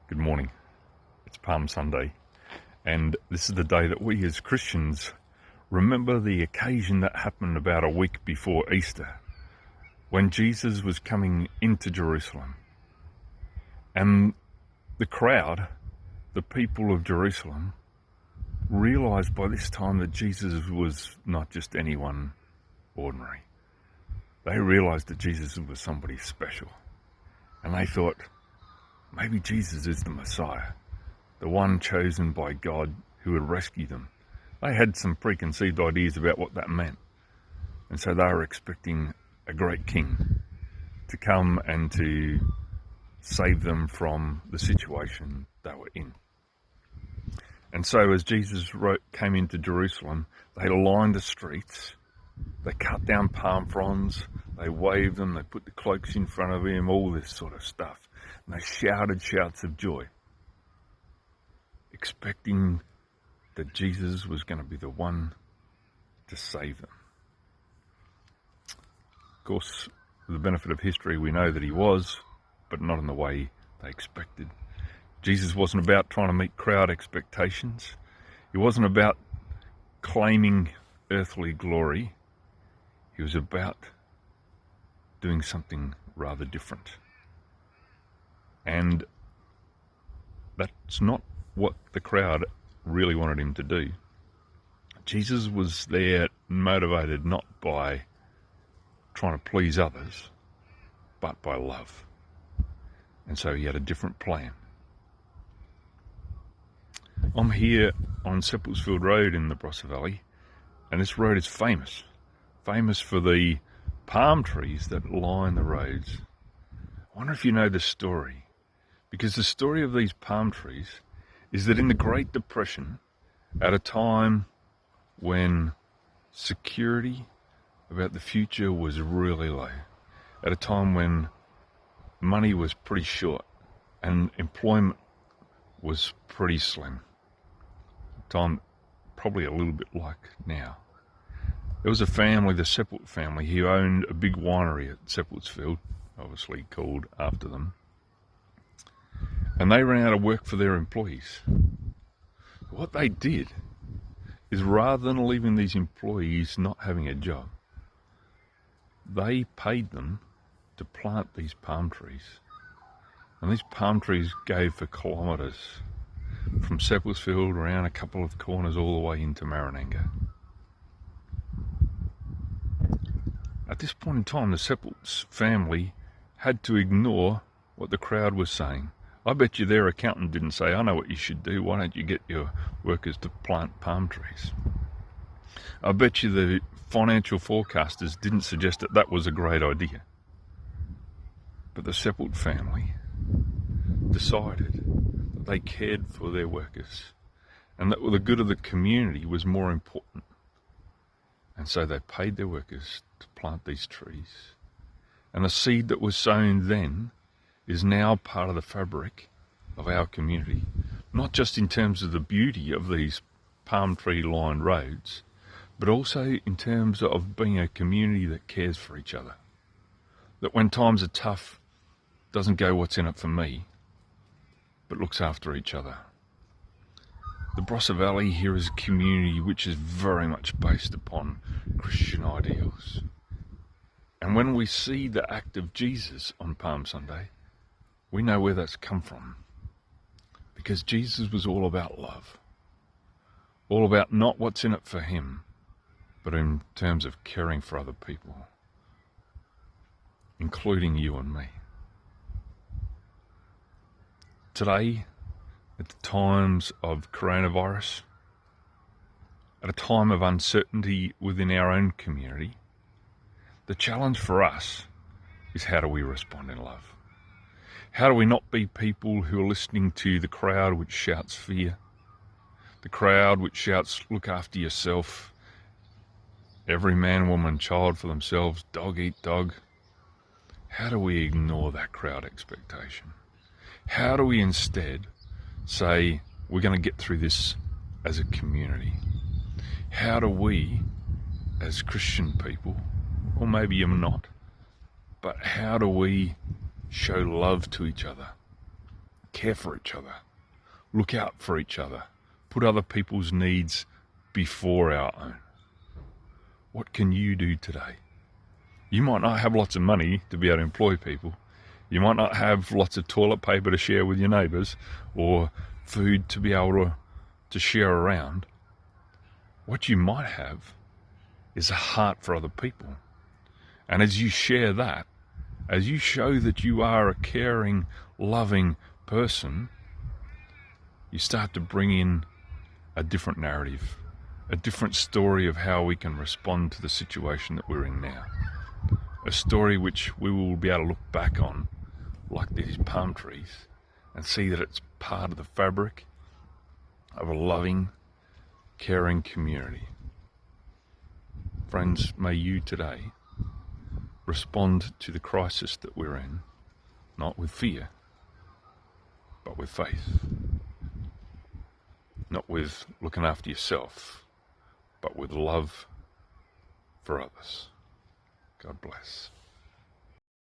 Good morning. It's Palm Sunday, and this is the day that we as Christians remember the occasion that happened about a week before Easter, when Jesus was coming into Jerusalem. And the crowd, the people of Jerusalem, realized by this time that Jesus was not just anyone ordinary. They realized that Jesus was somebody special. And they thought, maybe Jesus is the Messiah, the one chosen by God who would rescue them. They had some preconceived ideas about what that meant. And so they were expecting a great king to come and to save them from the situation they were in. And so as Jesus came into Jerusalem, they lined the streets, they cut down palm fronds, they waved them, they put the cloaks in front of him, all this sort of stuff. And they shouted shouts of joy, expecting that Jesus was going to be the one to save them. Of course, with the benefit of history, we know that he was, but not in the way they expected. Jesus wasn't about trying to meet crowd expectations. He wasn't about claiming earthly glory. He was about doing something rather different. And that's not what the crowd really wanted him to do. Jesus was there motivated not by trying to please others, but by love. And so he had a different plan. I'm here on Seppeltsfield Road in the Barossa Valley, and this road is famous for the palm trees that line the roads. I wonder if you know the story, because the story of these palm trees is that in the Great Depression, at a time when security about the future was really low, at a time when money was pretty short and employment was pretty slim, a time probably a little bit like now. There was a family, the Seppelt family, who owned a big winery at Seppeltsfield, obviously called after them. And they ran out of work for their employees. What they did is, rather than leaving these employees not having a job, they paid them to plant these palm trees. And these palm trees gave for kilometres, from Seppeltsfield around a couple of corners all the way into Marananga. At this point in time, the Seppelts family had to ignore what the crowd was saying. I bet you their accountant didn't say, I know what you should do, why don't you get your workers to plant palm trees? I bet you the financial forecasters didn't suggest that that was a great idea. But the Seppelt family decided that they cared for their workers and that the good of the community was more important. And so they paid their workers to plant these trees. And the seed that was sown then is now part of the fabric of our community, not just in terms of the beauty of these palm tree lined roads, but also in terms of being a community that cares for each other. That when times are tough, doesn't go what's in it for me, but looks after each other. The Barossa Valley here is a community which is very much based upon Christian ideals. And when we see the act of Jesus on Palm Sunday, we know where that's come from. Because Jesus was all about love. All about not what's in it for him, but in terms of caring for other people, including you and me. Today, at the times of coronavirus, at a time of uncertainty within our own community, the challenge for us is, how do we respond in love? How do we not be people who are listening to the crowd which shouts fear, the crowd which shouts look after yourself, every man, woman, child for themselves, dog eat dog? How do we ignore that crowd expectation? How do we instead say, we're going to get through this as a community? How do we, as Christian people, or maybe you're not, but how do we show love to each other, care for each other, look out for each other, put other people's needs before our own. What can you do today? You might not have lots of money to be able to employ people. You might not have lots of toilet paper to share with your neighbours or food to be able to share around. What you might have is a heart for other people. And as you share that, as you show that you are a caring, loving person, you start to bring in a different narrative, a different story of how we can respond to the situation that we're in now. A story which we will be able to look back on like these palm trees and see that it's part of the fabric of a loving, caring community. Friends, may you today respond to the crisis that we're in, not with fear, but with faith. Not with looking after yourself, but with love for others. God bless.